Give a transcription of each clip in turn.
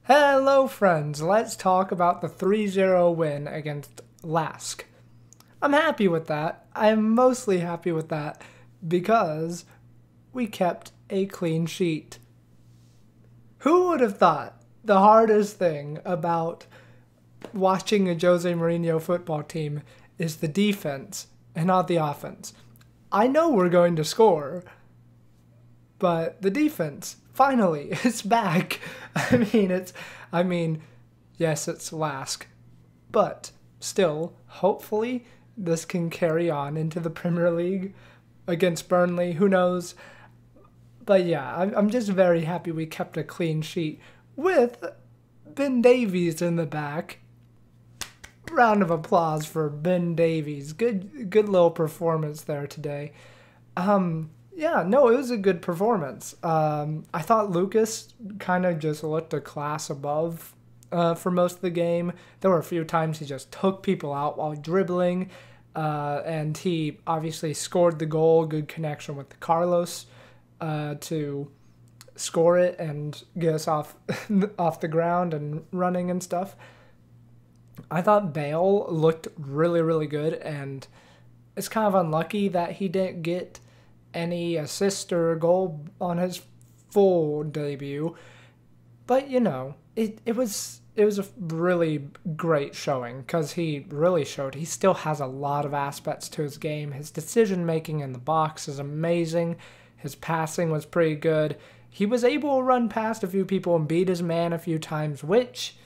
Hello friends, let's talk about the 3-0 win against Lask. I'm happy with that. I'm mostly happy with that because we kept a clean sheet. Who would have thought the hardest thing about watching a Jose Mourinho football team is the defense and not the offense? I know we're going to score, but the defense finally is back. Yes, it's Lask, but still, hopefully this can carry on into the Premier League against Burnley. Who knows? But yeah, I'm just very happy we kept a clean sheet with Ben Davies in the back. Round of applause for Ben Davies. Good little performance there today. Yeah, no, it was a good performance. I thought Lucas kind of just looked a class above for most of the game. There were a few times he just took people out while dribbling, and he obviously scored the goal. Good connection with Carlos to score it and get us off off the ground and running and stuff. I thought Bale looked really, really good, and it's kind of unlucky that he didn't get any assist or goal on his full debut. But, you know, it was a really great showing because he really showed he still has a lot of aspects to his game. His decision-making in the box is amazing. His passing was pretty good. He was able to run past a few people and beat his man a few times, which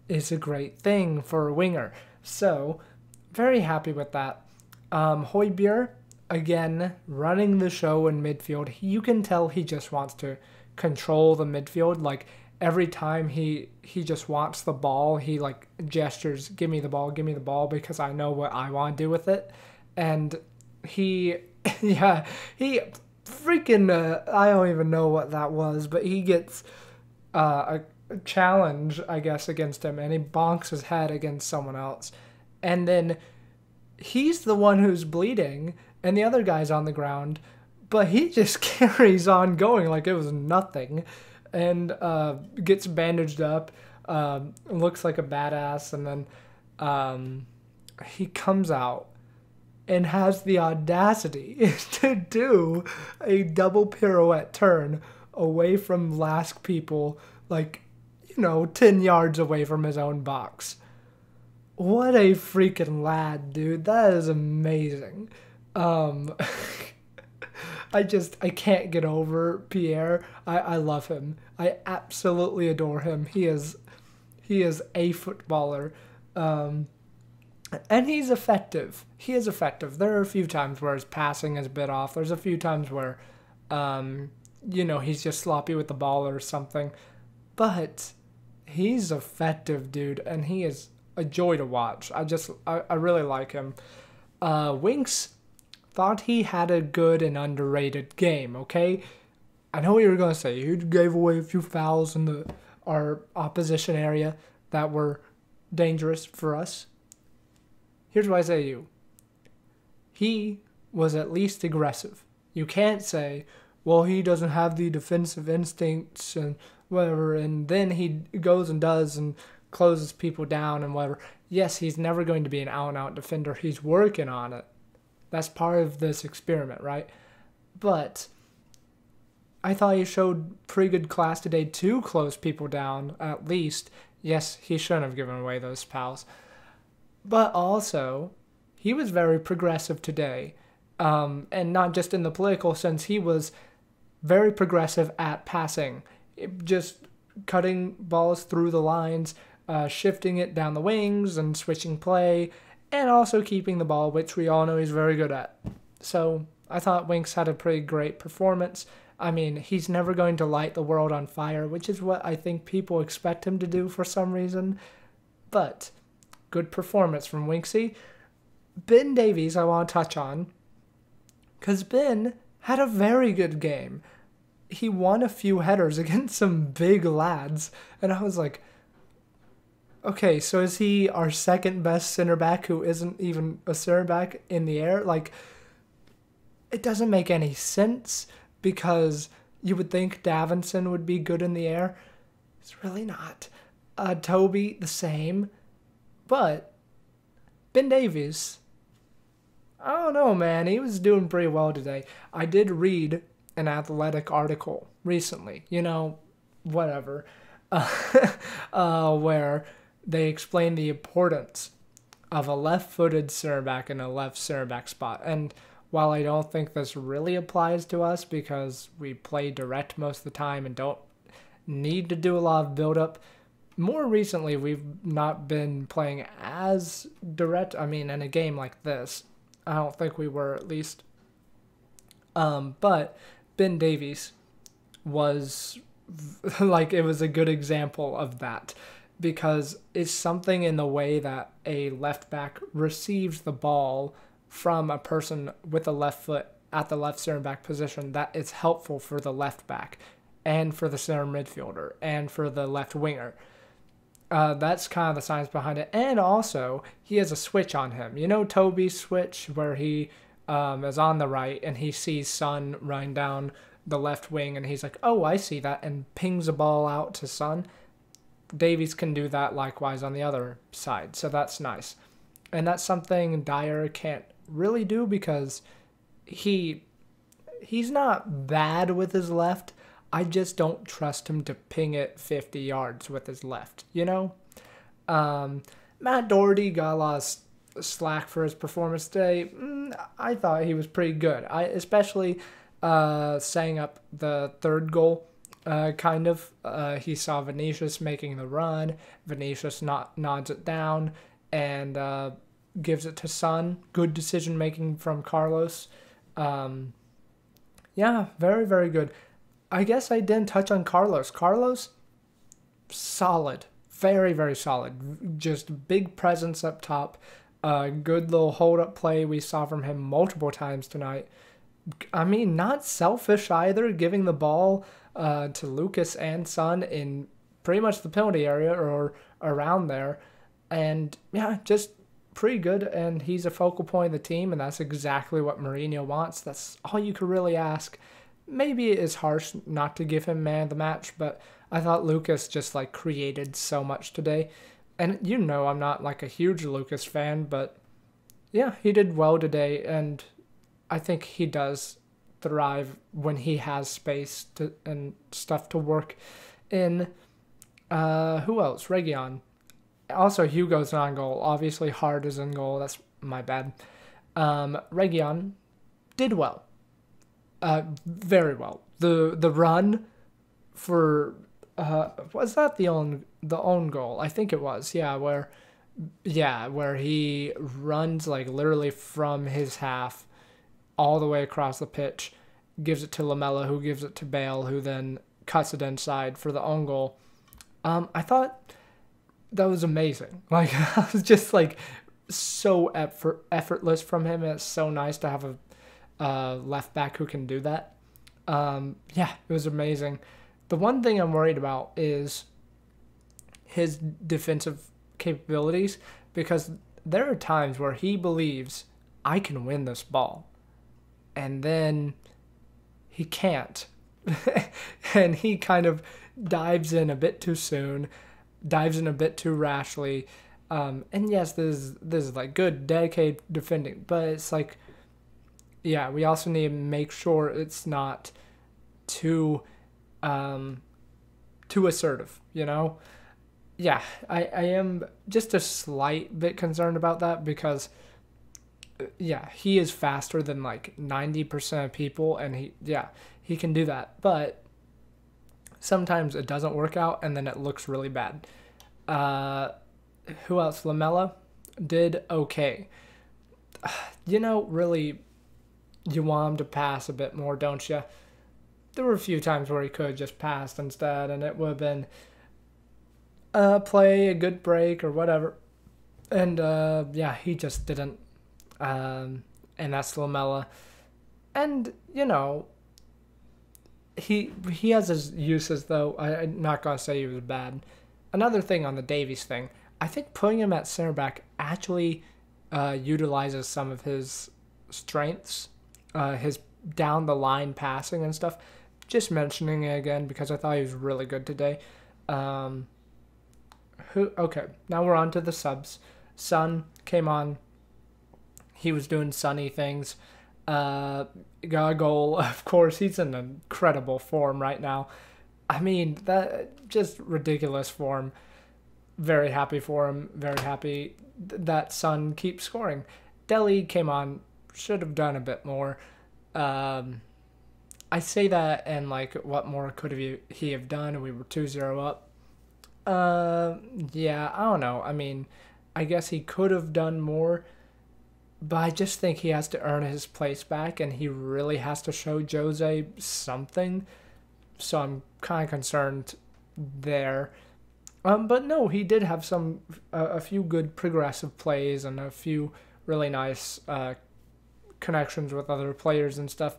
is a great thing for a winger. So, very happy with that. Højbjerg, again, running the show in midfield. You can tell he just wants to control the midfield. Like, every time he just wants the ball, he, like, gestures, give me the ball, because I know what I want to do with it. And he freaking, I don't even know what that was, but he gets a challenge, I guess, against him, and he bonks his head against someone else. And then he's the one who's bleeding, and the other guy's on the ground, but he just carries on going like it was nothing, and gets bandaged up, looks like a badass, and then he comes out and has the audacity to do a double pirouette turn away from Lask people, like, 10 yards away from his own box. What a freaking lad, dude. That is amazing. I can't get over Pierre. I love him. I absolutely adore him. He is a footballer. And he's effective. He is effective. There are a few times where his passing is a bit off. There's a few times where, he's just sloppy with the ball or something. But he's effective, dude, and he is a joy to watch. I really like him. Winks thought he had a good and underrated game, okay? I know what you were going to say. He gave away a few fouls in our opposition area that were dangerous for us. Here's what I say to you. He was at least aggressive. You can't say, well, he doesn't have the defensive instincts and whatever, and then he goes and does and closes people down and whatever. Yes, he's never going to be an out-and-out defender. He's working on it. That's part of this experiment, right? But I thought he showed pretty good class today to close people down, at least. Yes, he shouldn't have given away those fouls. But also, he was very progressive today. And not just in the political sense, he was very progressive at passing. Just cutting balls through the lines, shifting it down the wings and switching play, and also keeping the ball, which we all know he's very good at. So I thought Winks had a pretty great performance. I mean, he's never going to light the world on fire, which is what I think people expect him to do for some reason. But good performance from Winksy. Ben Davies I want to touch on, because Ben had a very good game. He won a few headers against some big lads, and I was like, okay, so is he our second best center back who isn't even a center back in the air? Like, it doesn't make any sense, because you would think Davinson would be good in the air. It's really not. Toby, the same. But Ben Davies, I don't know, man. He was doing pretty well today. I did read an Athletic article recently, whatever, where they explained the importance of a left-footed center back in a left center back spot. And while I don't think this really applies to us because we play direct most of the time and don't need to do a lot of build-up, more recently we've not been playing as direct. I mean, in a game like this, I don't think we were, at least. But Ben Davies was like, it was a good example of that, because it's something in the way that a left back receives the ball from a person with a left foot at the left center back position that is helpful for the left back and for the center midfielder and for the left winger. That's kind of the science behind it. And also, he has a switch on him. Toby's switch, where he is on the right and he sees Son running down the left wing and he's like, oh, I see that, and pings a ball out to Son. Davies can do that likewise on the other side, so that's nice. And that's something Dyer can't really do because he's not bad with his left. I just don't trust him to ping it 50 yards with his left, Matt Doherty got a lot of slack for his performance today. I thought he was pretty good. Especially setting up the third goal. He saw Vinicius making the run. Vinicius nods it down and gives it to Son. Good decision making from Carlos. Yeah, very, very good. I guess I didn't touch on Carlos. Carlos, solid. Very, very solid. Just big presence up top. Good little hold-up play we saw from him multiple times tonight. I mean, not selfish either, giving the ball to Lucas and Son in pretty much the penalty area or around there. And, yeah, just pretty good. And he's a focal point of the team, and that's exactly what Mourinho wants. That's all you could really ask. Maybe it is harsh not to give him man of the match, but I thought Lucas just created so much today. And I'm not a huge Lucas fan, but yeah, he did well today, and I think he does thrive when he has space and stuff to work in. Who else? Region. Also, Hugo's on goal. Obviously, Hard is in goal. That's my bad. Region did well. Very well. The run for was that the own goal? I think it was. Where he runs literally from his half all the way across the pitch, gives it to Lamela, who gives it to Bale, who then cuts it inside for the own goal. I thought that was amazing. I was just so effortless from him. It's so nice to have a left back who can do that. It was amazing. The one thing I'm worried about is his defensive capabilities, because there are times where he believes I can win this ball, and then he can't. And he kind of dives in a bit too soon, dives in a bit too rashly. And yes, this is good, dedicated defending, but it's we also need to make sure it's not too assertive, Yeah, I am just a slight bit concerned about that because, he is faster than 90% of people, and he can do that, but sometimes it doesn't work out and then it looks really bad. Who else? Lamela did okay. Really, you want him to pass a bit more, don't you? There were a few times where he could have just passed instead, and it would have been a good break or whatever. And he just didn't. And that's Lamela. And he has his uses, though. I'm not gonna say he was bad. Another thing on the Davies thing, I think putting him at center back actually utilizes some of his strengths, his down the line passing and stuff. Just mentioning it again because I thought he was really good today. Okay, now we're on to the subs. Son came on. He was doing sunny things. Got a goal. Of course, he's in incredible form right now. I mean, that just ridiculous form. Very happy for him. Very happy that Son keeps scoring. Delhi came on. Should have done a bit more. I say that and like, what more could he have done? We were 2-0 up. Yeah, I don't know. I mean, I guess he could have done more, but I just think he has to earn his place back, and he really has to show Jose something. So I'm kind of concerned there. But no, he did have a few good progressive plays and a few really nice connections with other players and stuff.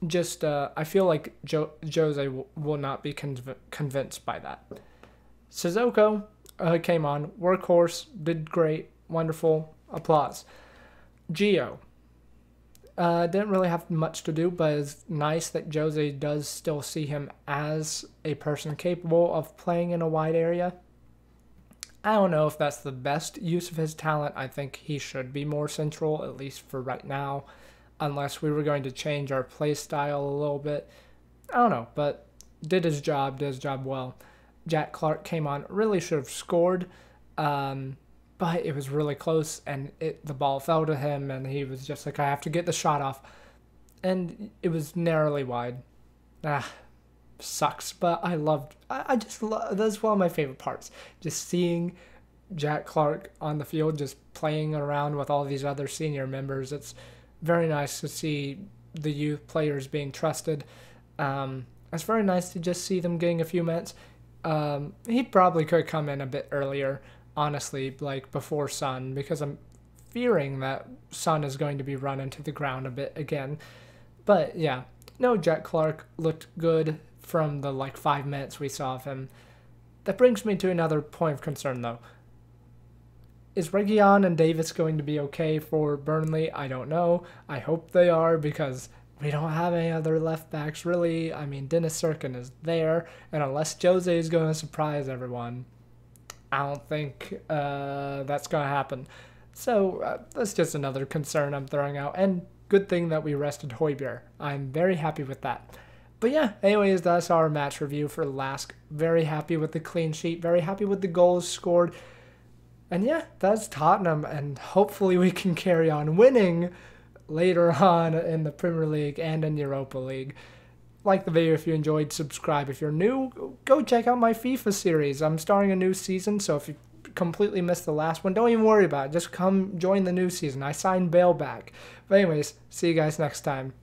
Just I feel like Jose will not be convinced by that. Sissoko came on, workhorse, did great, wonderful, applause. Gio didn't really have much to do, but it's nice that Jose does still see him as a person capable of playing in a wide area. I don't know if that's the best use of his talent. I think he should be more central, at least for right now, unless we were going to change our play style a little bit. I don't know, but did his job well. Jack Clark came on, really should have scored, but it was really close, and the ball fell to him, and he was just like, I have to get the shot off, and it was narrowly wide. Sucks, but I just love, that's one of my favorite parts, just seeing Jack Clark on the field, just playing around with all these other senior members. It's very nice to see the youth players being trusted. It's very nice to just see them getting a few minutes. He probably could come in a bit earlier, honestly, like before Son, because I'm fearing that Son is going to be run into the ground a bit again. But yeah, no, Jack Clark looked good from the 5 minutes we saw of him. That brings me to another point of concern, though. Is Reguilon and Davis going to be okay for Burnley? I don't know. I hope they are, because we don't have any other left backs, really. I mean, Dennis Serkin is there, and unless Jose is going to surprise everyone, I don't think that's going to happen. So that's just another concern I'm throwing out, and good thing that we rested Højbjerg. I'm very happy with that. But yeah, anyways, that's our match review for Lask. Very happy with the clean sheet, very happy with the goals scored. And yeah, that's Tottenham, and hopefully we can carry on winning later on in the Premier League and in Europa League. Like the video if you enjoyed, subscribe. If you're new, go check out my FIFA series. I'm starting a new season, so if you completely missed the last one, don't even worry about it. Just come join the new season. I signed Bale back. But anyways, see you guys next time.